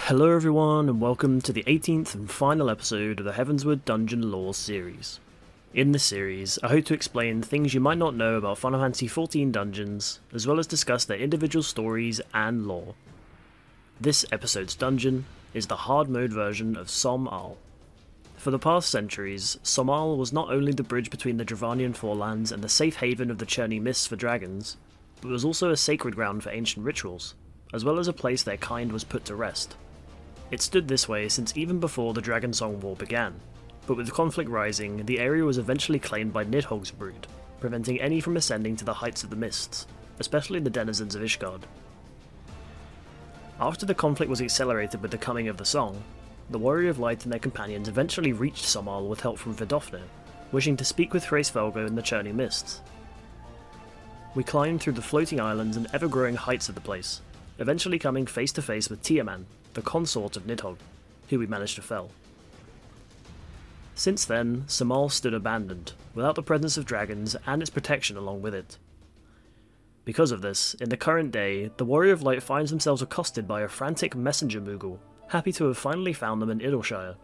Hello everyone and welcome to the 18th and final episode of the Heavensward Dungeon Lore series. In this series, I hope to explain things you might not know about Final Fantasy XIV dungeons, as well as discuss their individual stories and lore. This episode's dungeon is the hard mode version of Sohm. For the past centuries, Sohm was not only the bridge between the Dravanian Forelands and the safe haven of the Churning Mists for dragons, but was also a sacred ground for ancient rituals, as well as a place their kind was put to rest. It stood this way since even before the Dragon Song War began, but with conflict rising, the area was eventually claimed by Nidhogg's brood, preventing any from ascending to the heights of the mists, especially the denizens of Ishgard. After the conflict was accelerated with the coming of the song, the Warrior of Light and their companions eventually reached Sohm with help from Vidofnir, wishing to speak with Hraesvelgr in the Churning Mists. We climbed through the floating islands and ever-growing heights of the place, eventually coming face to face with Tiaman, the consort of Nidhogg, who we managed to fell. Since then, Sohm stood abandoned, without the presence of dragons and its protection along with it. Because of this, in the current day, the Warrior of Light finds themselves accosted by a frantic messenger Moogle, happy to have finally found them in Idleshire.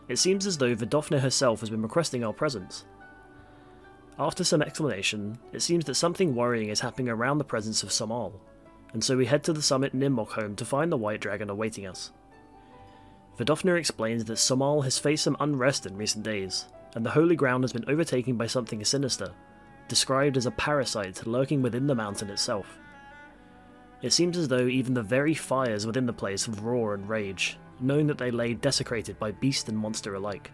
It seems as though Vidofnir herself has been requesting our presence. After some explanation, it seems that something worrying is happening around the presence of Sohm, and so we head to the summit Nimmock home to find the White Dragon awaiting us. Vidofnir explains that Sohm has faced some unrest in recent days, and the holy ground has been overtaken by something sinister, described as a parasite lurking within the mountain itself. It seems as though even the very fires within the place roar and rage, knowing that they lay desecrated by beast and monster alike.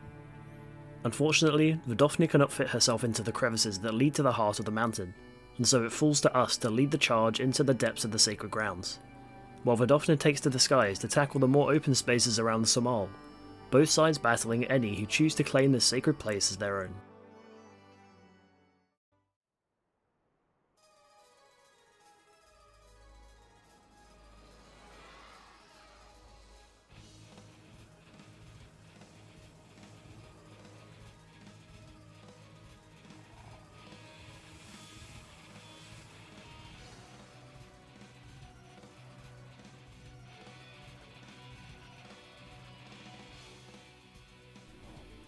Unfortunately, Vidofnir cannot fit herself into the crevices that lead to the heart of the mountain, and so it falls to us to lead the charge into the depths of the sacred grounds. While Vidofnir takes to the skies to tackle the more open spaces around Sohm, both sides battling any who choose to claim this sacred place as their own.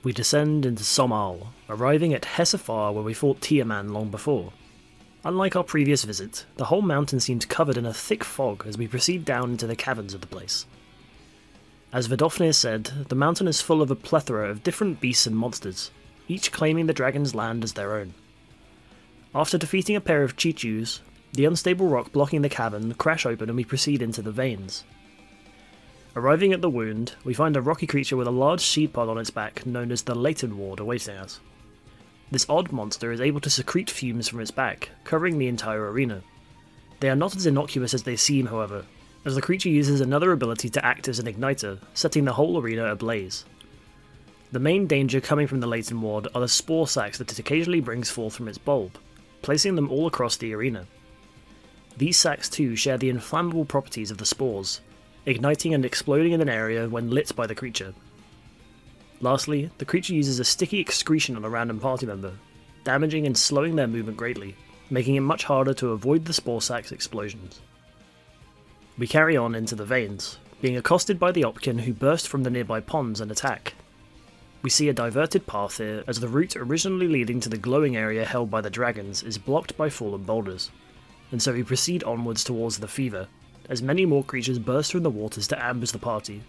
We descend into Sohm, arriving at Hesafar where we fought Tiaman long before. Unlike our previous visit, the whole mountain seems covered in a thick fog as we proceed down into the caverns of the place. As Vidofnir said, the mountain is full of a plethora of different beasts and monsters, each claiming the dragon's land as their own. After defeating a pair of Chichus, the unstable rock blocking the cavern crash open and we proceed into the veins. Arriving at the wound, we find a rocky creature with a large seed pod on its back known as the Heavensward awaiting us. This odd monster is able to secrete fumes from its back, covering the entire arena. They are not as innocuous as they seem, however, as the creature uses another ability to act as an igniter, setting the whole arena ablaze. The main danger coming from the Heavensward are the spore sacs that it occasionally brings forth from its bulb, placing them all across the arena. These sacs too share the inflammable properties of the spores, igniting and exploding in an area when lit by the creature. Lastly, the creature uses a sticky excretion on a random party member, damaging and slowing their movement greatly, making it much harder to avoid the spore sacs explosions. We carry on into the veins, being accosted by the Opkin who burst from the nearby ponds and attack. We see a diverted path here as the route originally leading to the glowing area held by the dragons is blocked by fallen boulders, and so we proceed onwards towards the Fever, as many more creatures burst from the waters to ambush the party.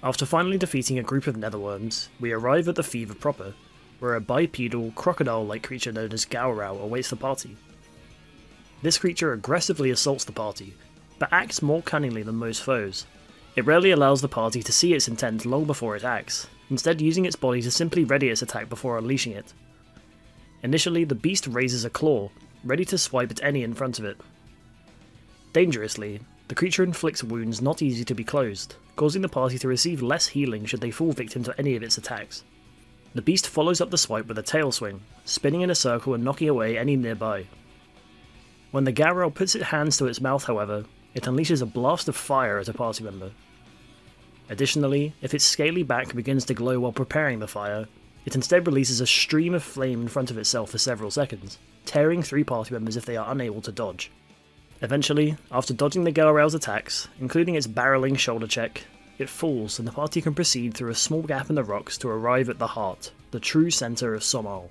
After finally defeating a group of netherworms, we arrive at the Fever proper, where a bipedal, crocodile-like creature known as Gaurau awaits the party. This creature aggressively assaults the party, but acts more cunningly than most foes. It rarely allows the party to see its intent long before it acts, instead using its body to simply ready its attack before unleashing it. Initially, the beast raises a claw, ready to swipe at any in front of it. Dangerously, the creature inflicts wounds not easy to be closed, causing the party to receive less healing should they fall victim to any of its attacks. The beast follows up the swipe with a tail swing, spinning in a circle and knocking away any nearby. When the Gaurau puts its hands to its mouth, however, it unleashes a blast of fire at a party member. Additionally, if its scaly back begins to glow while preparing the fire, it instead releases a stream of flame in front of itself for several seconds, tearing through party members if they are unable to dodge. Eventually, after dodging the Gaurau's attacks, including its barreling shoulder check, It falls and the party can proceed through a small gap in the rocks to arrive at the heart, the true centre of Sohm.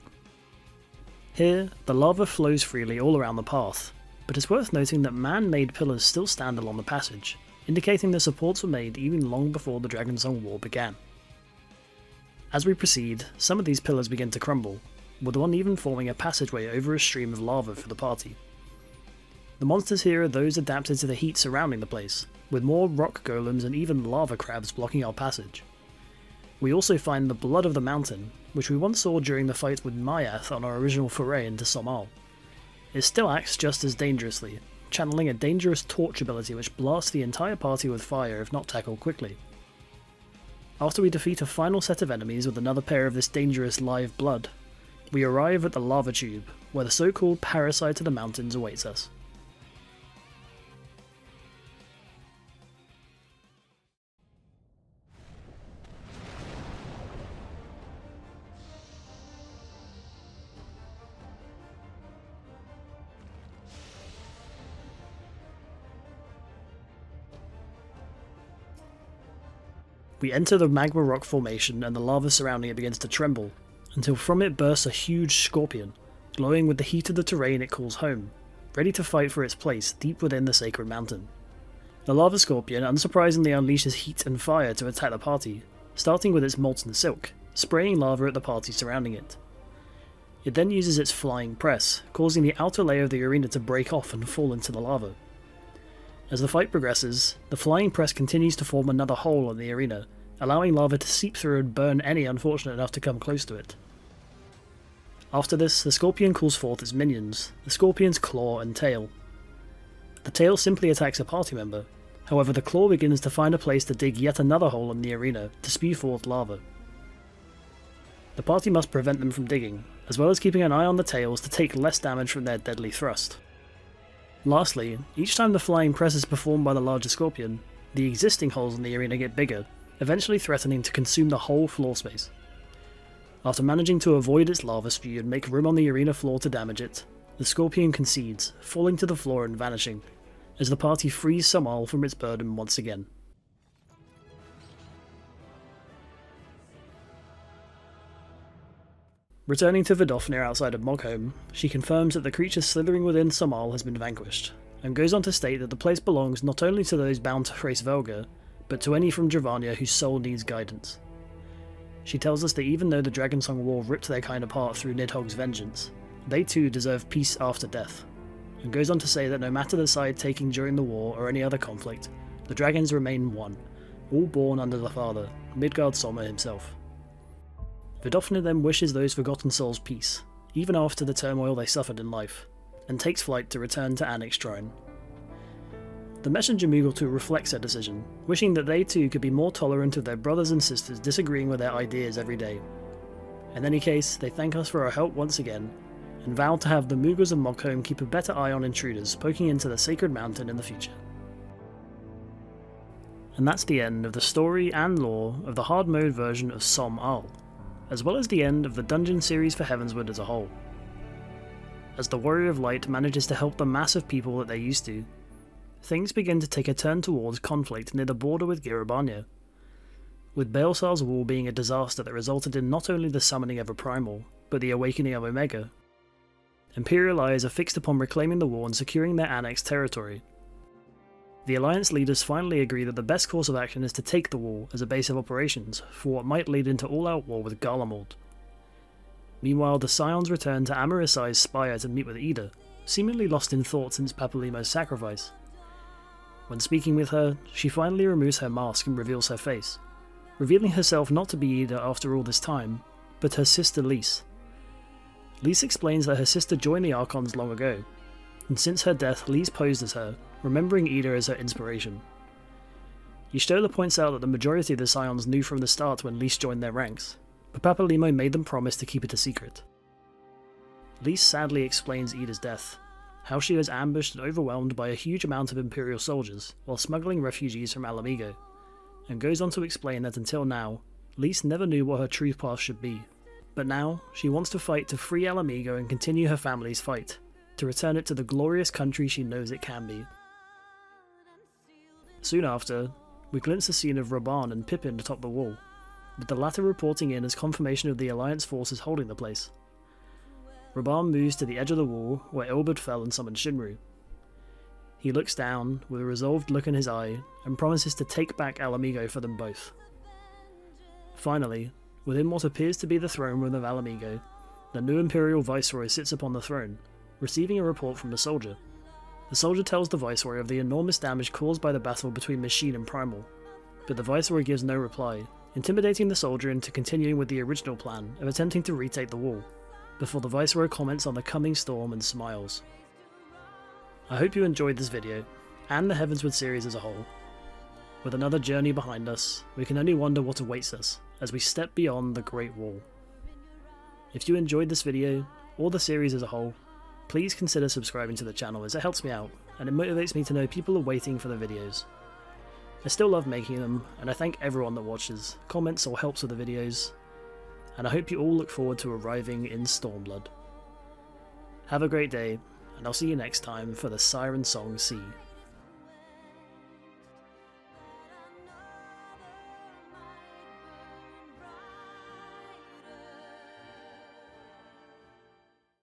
Here, the lava flows freely all around the path, but it's worth noting that man-made pillars still stand along the passage, indicating the supports were made even long before the Dragonsong War began. As we proceed, some of these pillars begin to crumble, with one even forming a passageway over a stream of lava for the party. The monsters here are those adapted to the heat surrounding the place, with more rock golems and even lava crabs blocking our passage. We also find the Blood of the Mountain, which we once saw during the fight with Mayath on our original foray into Sohm. It still acts just as dangerously, channeling a dangerous torch ability which blasts the entire party with fire if not tackled quickly. After we defeat a final set of enemies with another pair of this dangerous live blood, we arrive at the lava tube, where the so-called parasite of the mountains awaits us. We enter the magma rock formation and the lava surrounding it begins to tremble, until from it bursts a huge scorpion, glowing with the heat of the terrain it calls home, ready to fight for its place deep within the sacred mountain. The lava scorpion unsurprisingly unleashes heat and fire to attack the party, starting with its molten silk, spraying lava at the party surrounding it. It then uses its flying press, causing the outer layer of the arena to break off and fall into the lava. As the fight progresses, the flying press continues to form another hole in the arena, allowing lava to seep through and burn any unfortunate enough to come close to it. After this, the scorpion calls forth its minions, the scorpion's claw and tail. The tail simply attacks a party member, however the claw begins to find a place to dig yet another hole in the arena to spew forth lava. The party must prevent them from digging, as well as keeping an eye on the tails to take less damage from their deadly thrust. Lastly, each time the flying press is performed by the larger scorpion, the existing holes in the arena get bigger, eventually threatening to consume the whole floor space. After managing to avoid its lava spew and make room on the arena floor to damage it, the scorpion concedes, falling to the floor and vanishing, as the party frees Sohm from its burden once again. Returning to Vidofnir outside of Mogholm, she confirms that the creature slithering within Sohm has been vanquished, and goes on to state that the place belongs not only to those bound to Hraesvelgr, but to any from Dravania whose soul needs guidance. She tells us that even though the Dragonsong War ripped their kind apart through Nidhogg's vengeance, they too deserve peace after death, and goes on to say that no matter the side taken during the war or any other conflict, the dragons remain one, all born under the father, Midgard Solmer himself. Vidofnir then wishes those forgotten souls peace, even after the turmoil they suffered in life, and takes flight to return to Annick's shrine. The messenger Mughal reflects her decision, wishing that they too could be more tolerant of their brothers and sisters disagreeing with their ideas every day. In any case, they thank us for our help once again, and vow to have the Mughals of Mogholm keep a better eye on intruders poking into the sacred mountain in the future. And that's the end of the story and lore of the hard mode version of Sohm, as well as the end of the dungeon series for Heavensward as a whole. As the Warrior of Light manages to help the mass of people that they're used to, things begin to take a turn towards conflict near the border with Girabania, with Baelsar's Wall being a disaster that resulted in not only the summoning of a Primal, but the awakening of Omega. Imperial eyes are fixed upon reclaiming the wall and securing their annexed territory. The Alliance leaders finally agree that the best course of action is to take the wall as a base of operations for what might lead into all-out war with Garlemald. Meanwhile, the Scions return to Amarysai's spire to meet with Ida, seemingly lost in thought since Papalymo's sacrifice. When speaking with her, she finally removes her mask and reveals her face, revealing herself not to be Ida after all this time, but her sister Lys. Lys explains that her sister joined the Archons long ago, and since her death Lys posed as her, remembering Ida as her inspiration. Y'shtola points out that the majority of the Scions knew from the start when Lys joined their ranks, but Papalymo made them promise to keep it a secret. Lys sadly explains Ida's death, how she was ambushed and overwhelmed by a huge amount of Imperial soldiers while smuggling refugees from Alamigo, and goes on to explain that until now, Lys never knew what her true path should be, but now she wants to fight to free Alamigo and continue her family's fight, to return it to the glorious country she knows it can be. Soon after, we glimpse a scene of Raban and Pippin atop the wall, with the latter reporting in as confirmation of the Alliance forces holding the place. Raban moves to the edge of the wall where Ilberd fell and summoned Shinru. He looks down with a resolved look in his eye and promises to take back Alamigo for them both. Finally, within what appears to be the throne room of Alamigo, the new Imperial Viceroy sits upon the throne, receiving a report from the soldier. The soldier tells the Viceroy of the enormous damage caused by the battle between Machine and Primal, but the Viceroy gives no reply, intimidating the soldier into continuing with the original plan of attempting to retake the wall, before the Viceroy comments on the coming storm and smiles. I hope you enjoyed this video, and the Heavensward series as a whole. With another journey behind us, we can only wonder what awaits us as we step beyond the Great Wall. If you enjoyed this video, or the series as a whole, please consider subscribing to the channel as it helps me out, and it motivates me to know people are waiting for the videos. I still love making them, and I thank everyone that watches, comments or helps with the videos, and I hope you all look forward to arriving in Stormblood. Have a great day, and I'll see you next time for the Siren Song Sea.